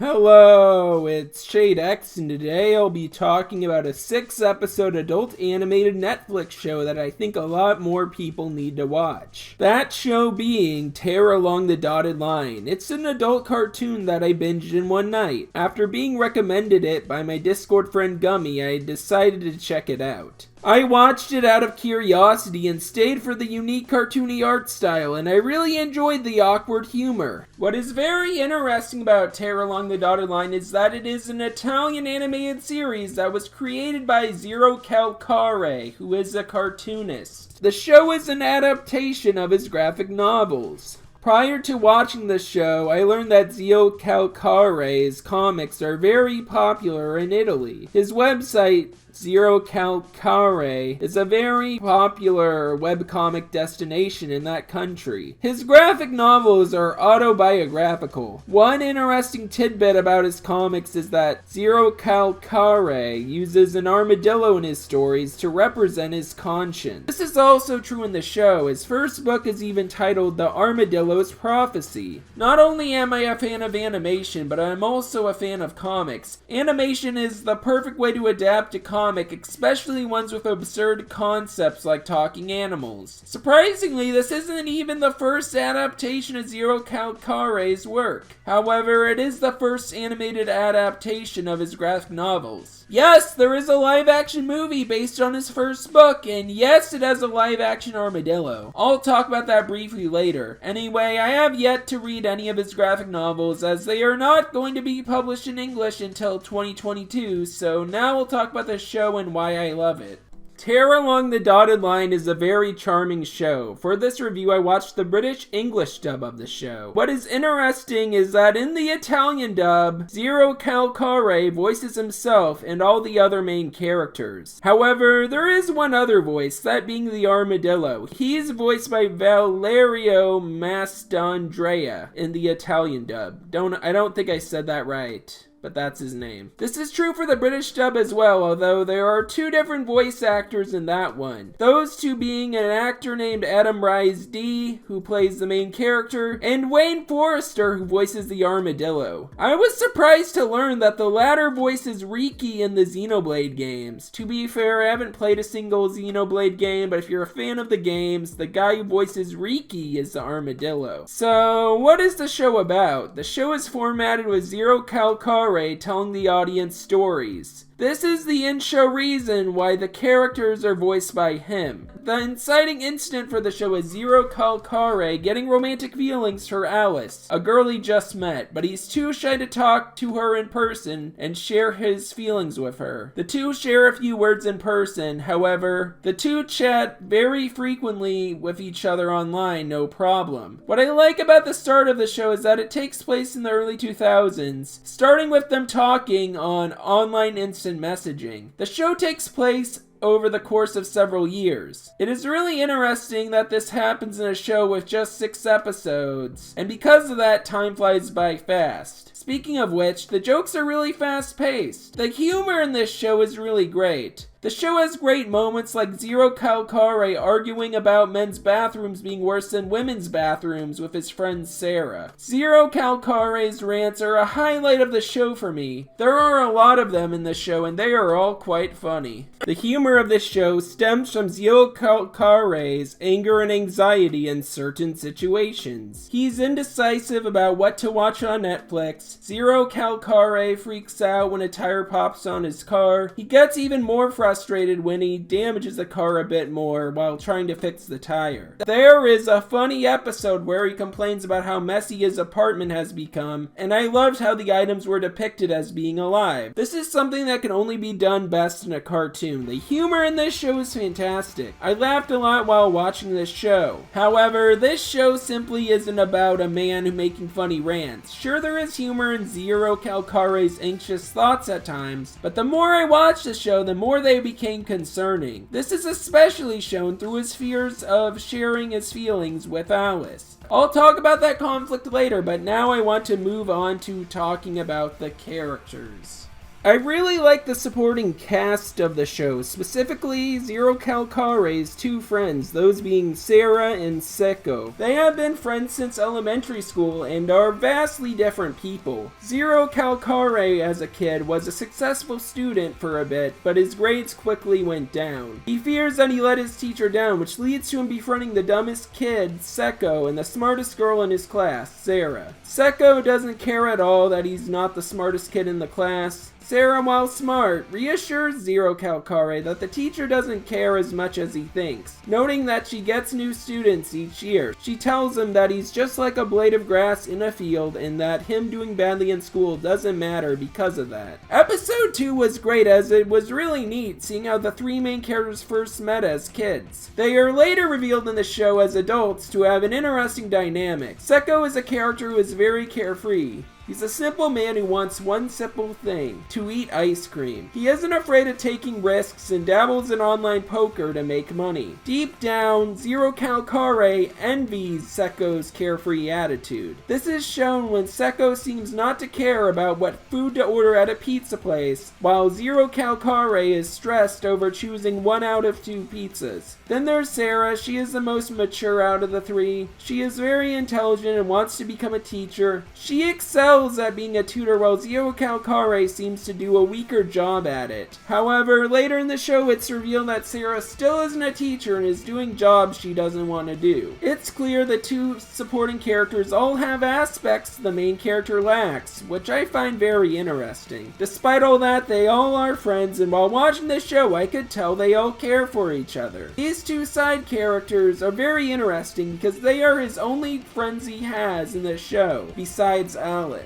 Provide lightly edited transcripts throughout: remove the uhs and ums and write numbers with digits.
Hello, it's ShadeX, and today I'll be talking about a 6-episode adult animated Netflix show that I think a lot more people need to watch. That show being Tear Along the Dotted Line. It's an adult cartoon that I binged in one night. After being recommended it by my Discord friend Gummy, I decided to check it out. I watched it out of curiosity and stayed for the unique cartoony art style, and I really enjoyed the awkward humor. What is very interesting about Tear Along the Dotted Line is that it is an Italian animated series that was created by Zerocalcare, who is a cartoonist. The show is an adaptation of his graphic novels. Prior to watching the show, I learned that Zerocalcare's comics are very popular in Italy. His website, Zerocalcare, is a very popular webcomic destination in that country. His graphic novels are autobiographical. One interesting tidbit about his comics is that Zerocalcare uses an armadillo in his stories to represent his conscience. This is also true in the show. His first book is even titled The Armadillo's Prophecy. Not only am I a fan of animation, but I'm also a fan of comics. Animation is the perfect way to adapt a comic, especially ones with absurd concepts like talking animals. Surprisingly, this isn't even the first adaptation of Zerocalcare's work. However, it is the first animated adaptation of his graphic novels. Yes, there is a live-action movie based on his first book, and yes, it has a live-action armadillo. I'll talk about that briefly later. Anyway, I have yet to read any of his graphic novels, as they are not going to be published in English until 2022, so now we'll talk about the show and why I love it. Tear Along the Dotted Line is a very charming show. For this review, I watched the British English dub of the show. What is interesting is that in the Italian dub, Zerocalcare voices himself and all the other main characters. However, there is one other voice, that being the armadillo. He is voiced by Valerio Mastandrea in the Italian dub. I don't think I said that right, but that's his name. This is true for the British dub as well, although there are two different voice actors in that one. Those two being an actor named Adam Rise D, who plays the main character, and Wayne Forrester, who voices the armadillo. I was surprised to learn that the latter voices Riki in the Xenoblade games. To be fair, I haven't played a single Xenoblade game, but if you're a fan of the games, the guy who voices Riki is the armadillo. So, what is the show about? The show is formatted with Zerocalcare telling the audience stories. This is the in-show reason why the characters are voiced by him. The inciting incident for the show is Zerocalcare getting romantic feelings for Alice, a girl he just met, but he's too shy to talk to her in person and share his feelings with her. The two share a few words in person, however, the two chat very frequently with each other online, no problem. What I like about the start of the show is that it takes place in the early 2000s, starting with them talking on online instant messaging. The show takes place over the course of several years. It is really interesting that this happens in a show with just 6 episodes, and because of that, time flies by fast. Speaking of which, the jokes are really fast-paced. The humor in this show is really great. The show has great moments like Zerocalcare arguing about men's bathrooms being worse than women's bathrooms with his friend Sarah. Zerocalcare's rants are a highlight of the show for me. There are a lot of them in the show and they are all quite funny. The humor of this show stems from Zerocalcare's anger and anxiety in certain situations. He's indecisive about what to watch on Netflix. Zerocalcare freaks out when a tire pops on his car. He gets even more frustrated when he damages the car a bit more while trying to fix the tire. There is a funny episode where he complains about how messy his apartment has become, and I loved how the items were depicted as being alive. This is something that can only be done best in a cartoon. The humor in this show is fantastic. I laughed a lot while watching this show. However, this show simply isn't about a man making funny rants. Sure, there is humor in Zerocalcare's anxious thoughts at times, but the more I watched the show, the more they became concerning. This is especially shown through his fears of sharing his feelings with Alice. I'll talk about that conflict later, but now I want to move on to talking about the characters. I really like the supporting cast of the show, specifically Zerocalcare's two friends, those being Sarah and Seko. They have been friends since elementary school and are vastly different people. Zerocalcare as a kid was a successful student for a bit, but his grades quickly went down. He fears that he let his teacher down, which leads to him befriending the dumbest kid, Seko, and the smartest girl in his class, Sarah. Seko doesn't care at all that he's not the smartest kid in the class. Sarah, while smart, reassures Zerocalcare that the teacher doesn't care as much as he thinks, noting that she gets new students each year. She tells him that he's just like a blade of grass in a field and that him doing badly in school doesn't matter because of that. Episode 2 was great as it was really neat seeing how the three main characters first met as kids. They are later revealed in the show as adults to have an interesting dynamic. Seko is a character who is very carefree. He's a simple man who wants one simple thing, to eat ice cream. He isn't afraid of taking risks and dabbles in online poker to make money. Deep down, Zerocalcare envies Seko's carefree attitude. This is shown when Seko seems not to care about what food to order at a pizza place, while Zerocalcare is stressed over choosing 1 out of 2 pizzas. Then there's Sarah. She is the most mature out of the three. She is very intelligent and wants to become a teacher. She excels at being a tutor while Zerocalcare seems to do a weaker job at it. However, later in the show it's revealed that Sarah still isn't a teacher and is doing jobs she doesn't want to do. It's clear the two supporting characters all have aspects the main character lacks, which I find very interesting. Despite all that, they all are friends, and while watching the show I could tell they all care for each other. These two side characters are very interesting because they are his only friends he has in the show, besides Alice.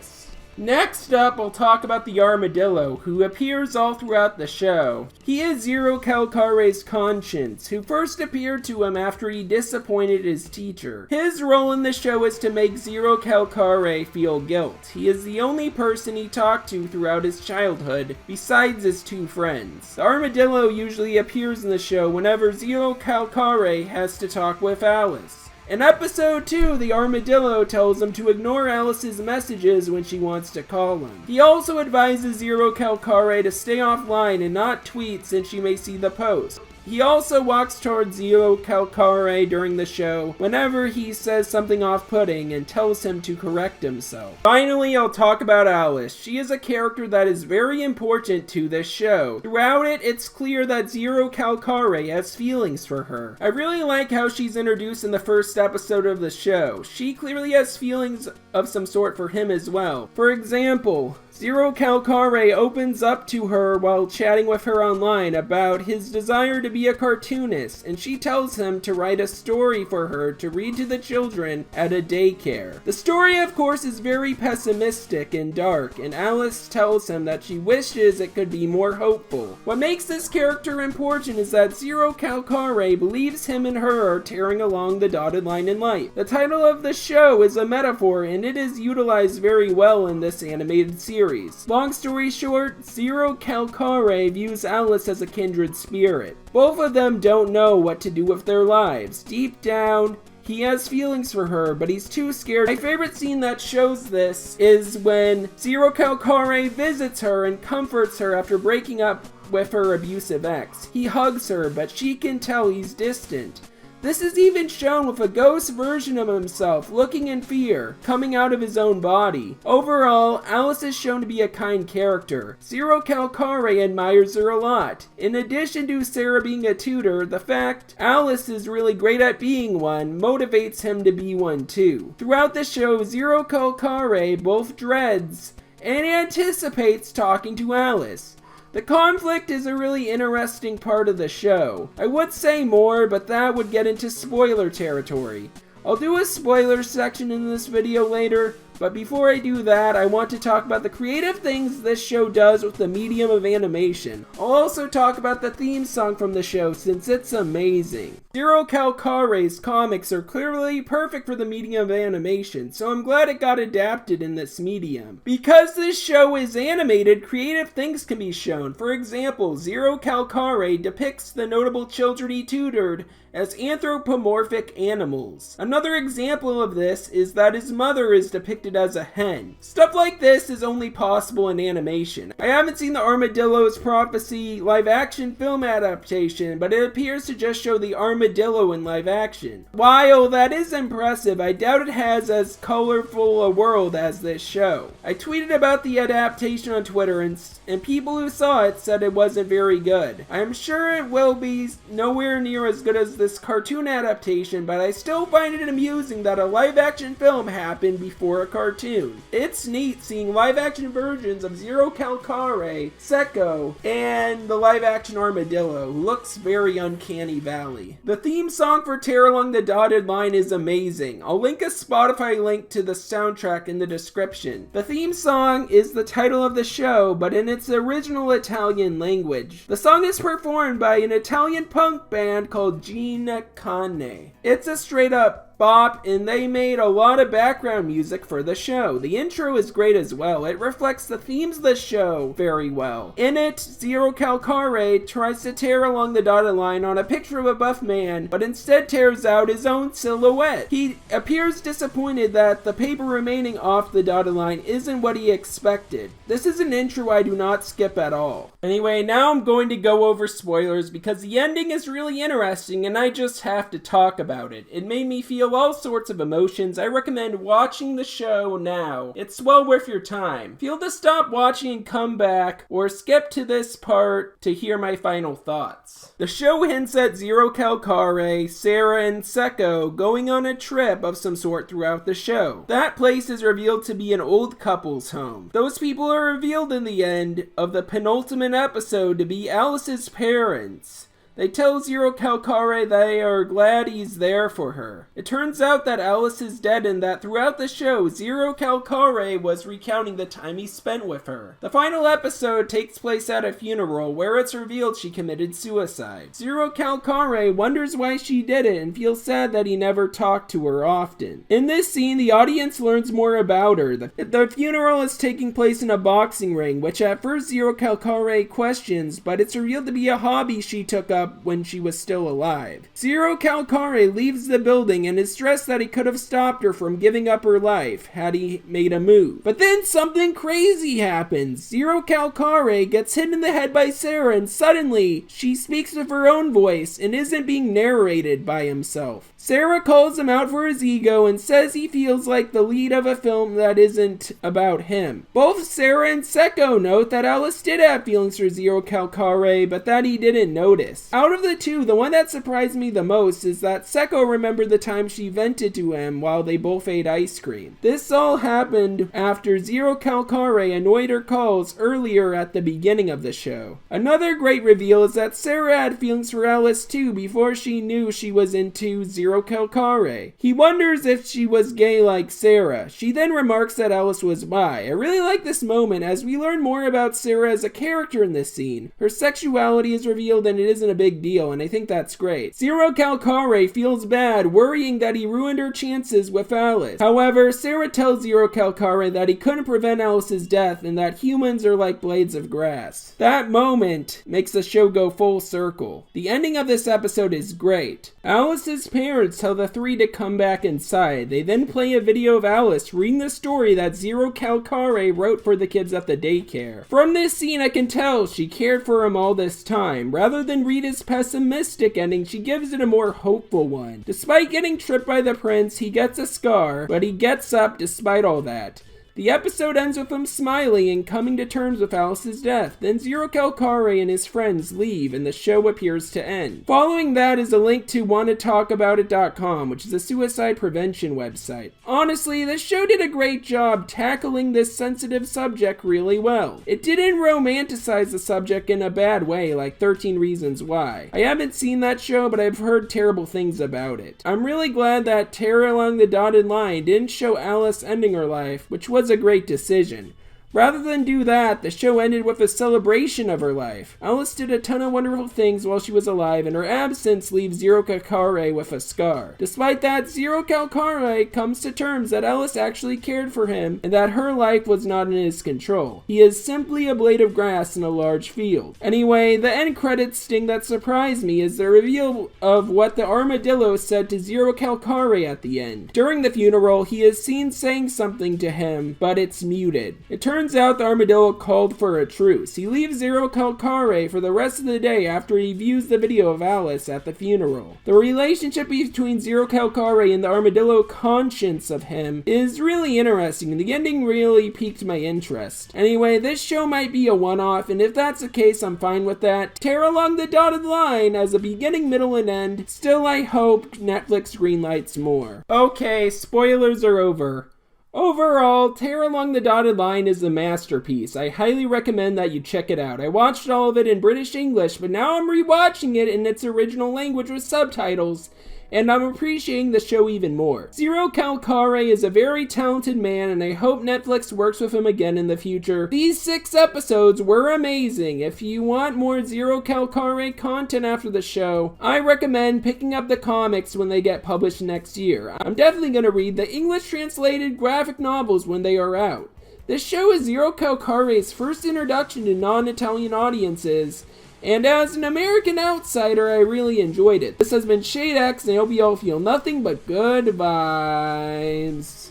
Next up, I'll talk about the Armadillo, who appears all throughout the show. He is Zerocalcare's conscience, who first appeared to him after he disappointed his teacher. His role in the show is to make Zerocalcare feel guilt. He is the only person he talked to throughout his childhood, besides his two friends. The Armadillo usually appears in the show whenever Zerocalcare has to talk with Alice. In episode 2, the Armadillo tells him to ignore Alice's messages when she wants to call him. He also advises Zerocalcare to stay offline and not tweet since she may see the post. He also walks towards Zerocalcare during the show whenever he says something off-putting and tells him to correct himself. Finally, I'll talk about Alice. She is a character that is very important to this show. Throughout it, it's clear that Zerocalcare has feelings for her. I really like how she's introduced in the first episode of the show. She clearly has feelings of some sort for him as well. For example, Zerocalcare opens up to her while chatting with her online about his desire to be a cartoonist, and she tells him to write a story for her to read to the children at a daycare. The story, of course, is very pessimistic and dark, and Alice tells him that she wishes it could be more hopeful. What makes this character important is that Zerocalcare believes him and her are tearing along the dotted line in life. The title of the show is a metaphor, and it is utilized very well in this animated series. Long story short, Zerocalcare views Alice as a kindred spirit. Both of them don't know what to do with their lives. Deep down, he has feelings for her, but he's too scared. My favorite scene that shows this is when Zerocalcare visits her and comforts her after breaking up with her abusive ex. He hugs her, but she can tell he's distant. This is even shown with a ghost version of himself, looking in fear, coming out of his own body. Overall, Alice is shown to be a kind character. Zerocalcare admires her a lot. In addition to Sarah being a tutor, the fact Alice is really great at being one motivates him to be one too. Throughout the show, Zerocalcare both dreads and anticipates talking to Alice. The conflict is a really interesting part of the show. I would say more, but that would get into spoiler territory. I'll do a spoiler section in this video later, but before I do that, I want to talk about the creative things this show does with the medium of animation. I'll also talk about the theme song from the show since it's amazing. Zerocalcare's comics are clearly perfect for the medium of animation, so I'm glad it got adapted in this medium. Because this show is animated, creative things can be shown. For example, Zerocalcare depicts the notable children he tutored as anthropomorphic animals. Another example of this is that his mother is depicted as a hen. Stuff like this is only possible in animation. I haven't seen the Armadillo's Prophecy live-action film adaptation, but it appears to just show the armadillo in live action. While that is impressive, I doubt it has as colorful a world as this show. I tweeted about the adaptation on Twitter, and people who saw it said it wasn't very good. I am sure it will be nowhere near as good as this cartoon adaptation, but I still find it amusing that a live-action film happened before a cartoon. It's neat seeing live-action versions of Zerocalcare, Sekko, and the live-action armadillo, who looks very uncanny valley. The theme song for Tear Along the Dotted Line is amazing. I'll link a Spotify link to the soundtrack in the description. The theme song is the title of the show, but in its original Italian language. The song is performed by an Italian punk band called Gina Cane. It's a straight up bop, and they made a lot of background music for the show. The intro is great as well. It reflects the themes of the show very well. In it, Zerocalcare tries to tear along the dotted line on a picture of a buff man, but instead tears out his own silhouette. He appears disappointed that the paper remaining off the dotted line isn't what he expected. This is an intro I do not skip at all. Anyway, now I'm going to go over spoilers because the ending is really interesting and I just have to talk about it. It made me feel all sorts of emotions. I recommend watching the show now. It's well worth your time. Feel to stop watching and come back, or skip to this part to hear my final thoughts. The show hints at Zerocalcare, Sarah, and Sekko going on a trip of some sort throughout the show. That place is revealed to be an old couple's home. Those people are revealed in the end of the penultimate episode to be Alice's parents. They tell Zerocalcare they are glad he's there for her. It turns out that Alice is dead and that throughout the show, Zerocalcare was recounting the time he spent with her. The final episode takes place at a funeral where it's revealed she committed suicide. Zerocalcare wonders why she did it and feels sad that he never talked to her often. In this scene, the audience learns more about her. The funeral is taking place in a boxing ring, which at first Zerocalcare questions, but it's revealed to be a hobby she took up when she was still alive. Zerocalcare leaves the building and is stressed that he could have stopped her from giving up her life had he made a move. But then something crazy happens. Zerocalcare gets hit in the head by Sarah and suddenly she speaks with her own voice and isn't being narrated by himself. Sarah calls him out for his ego and says he feels like the lead of a film that isn't about him. Both Sarah and Sekko note that Alice did have feelings for Zerocalcare, but that he didn't notice. Out of the two, the one that surprised me the most is that Sekko remembered the time she vented to him while they both ate ice cream. This all happened after Zerocalcare annoyed her calls earlier at the beginning of the show. Another great reveal is that Sarah had feelings for Alice too before she knew she was into Zerocalcare. He wonders if she was gay like Sarah. She then remarks that Alice was bi. I really like this moment as we learn more about Sarah as a character in this scene. Her sexuality is revealed and it isn't a big deal, and I think that's great. Zerocalcare feels bad, worrying that he ruined her chances with Alice. However, Sarah tells Zerocalcare that he couldn't prevent Alice's death and that humans are like blades of grass. That moment makes the show go full circle. The ending of this episode is great. Alice's parents tell the three to come back inside. They then play a video of Alice reading the story that Zerocalcare wrote for the kids at the daycare. From this scene, I can tell she cared for him all this time. Rather than read his pessimistic ending, she gives it a more hopeful one. Despite getting tripped by the prince, he gets a scar, but he gets up despite all that. The episode ends with him smiling and coming to terms with Alice's death. Then Zerocalcare and his friends leave and the show appears to end. Following that is a link to wannatalkaboutit.com, which is a suicide prevention website. Honestly, this show did a great job tackling this sensitive subject really well. It didn't romanticize the subject in a bad way like 13 Reasons Why. I haven't seen that show, but I've heard terrible things about it. I'm really glad that Tear Along the Dotted Line didn't show Alice ending her life, which was a great decision. Rather than do that, the show ended with a celebration of her life. Alice did a ton of wonderful things while she was alive, and her absence leaves Zerocalcare with a scar. Despite that, Zerocalcare comes to terms that Alice actually cared for him, and that her life was not in his control. He is simply a blade of grass in a large field. Anyway, the end credits sting that surprised me is the reveal of what the armadillo said to Zerocalcare at the end. During the funeral, he is seen saying something to him, but it's muted. It turns out the armadillo called for a truce. He leaves Zerocalcare for the rest of the day after he views the video of Alice at the funeral. The relationship between Zerocalcare and the armadillo conscience of him is really interesting, and the ending really piqued my interest. Anyway, this show might be a one-off, and if that's the case, I'm fine with that. Tear along the dotted line as a beginning, middle, and end. Still, I hope Netflix greenlights more. Okay, spoilers are over. Overall, Tear Along the Dotted Line is a masterpiece. I highly recommend that you check it out. I watched all of it in British English, but now I'm rewatching it in its original language with subtitles, and I'm appreciating the show even more. Zerocalcare is a very talented man, and I hope Netflix works with him again in the future. These 6 episodes were amazing. If you want more Zerocalcare content after the show, I recommend picking up the comics when they get published next year. I'm definitely going to read the English translated graphic novels when they are out. This show is Zerocalcare's first introduction to non-Italian audiences, and as an American outsider, I really enjoyed it. This has been Shade X, and I hope you all feel nothing but good vibes.